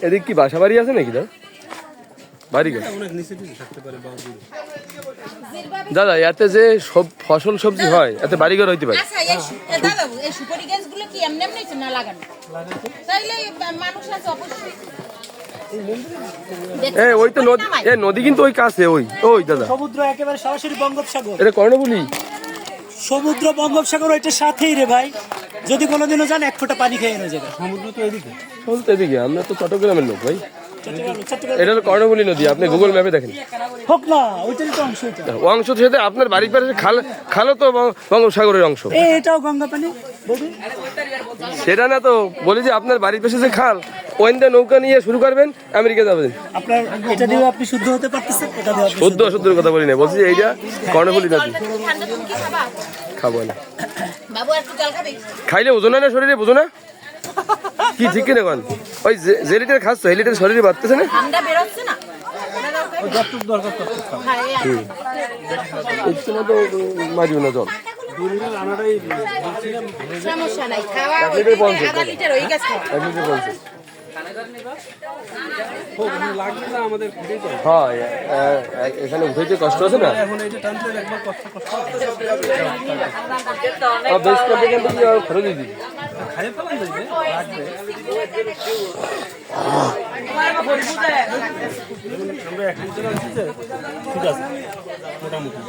এদিক কি বাসা বাড়ি আছে নাকি বাড়ি? দাদা এতে যে সব ফসল সবজি হয় এতে বাড়িঘর হইতে পারে? ওই তো নদী, নদী কিন্তু ওই কাছে ওই ওই দাদা সমুদ্র একেবারে সরাসরি বঙ্গোপসাগর। এটা কর্ণফুলী সমুদ্র বঙ্গোপসাগর ওইটার সাথেই রে ভাই। যদি কোনোদিনও যান 1 ফোঁটা পানি খেয়ে যাবে। সমুদ্র তো এদিকে, সমুদ্র এদিকে। আমরা তো চট্টগ্রামের লোক ভাই। এটা হলো কর্ণফুলী নদী, আপনি গুগল ম্যাপে দেখেন। হোক না ওইটারই তো অংশ। অংশ সাথে আপনার বাড়ির পাশে খালও তো বঙ্গোপসাগরের অংশ। এটাও গঙ্গা পানি সেটা না তো বলি যে আপনার বাড়ির পাশে যে খাল ওইটা নৌকা নিয়ে শুরু করবেন আমেরিকা যাবেন। আপনার এটা দিয়ে আপনি শুদ্ধ হতে পারতেছেন? এটা দিয়ে শুদ্ধ অশুদ্ধের কথা বলি না, বলছি যে এইটা কর্ণফুলী নদী। খাবো না বাবু, একটু জল খাবে? খাইলে ওজন হয় না শরীরে, বুঝো না কি? ঠিক কিনা কোন? ওই যে লিটার খাচ্ছ এই লিটার শরীরে বাড়তেছে না? ঠান্ডা বের হচ্ছে না যতটুকু দরকার ততটুকু ইচ্ছে মতো মারিও না জল। সমস্যা নাই, খাওয়া আধা লিটার হয়ে গেছে। 1 লিটার বলছে হয় এখানে উঠেছে কষ্ট আছে না? বেশ খরচ দিদি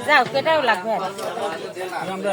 যাও কেটাও লাগবে আমরা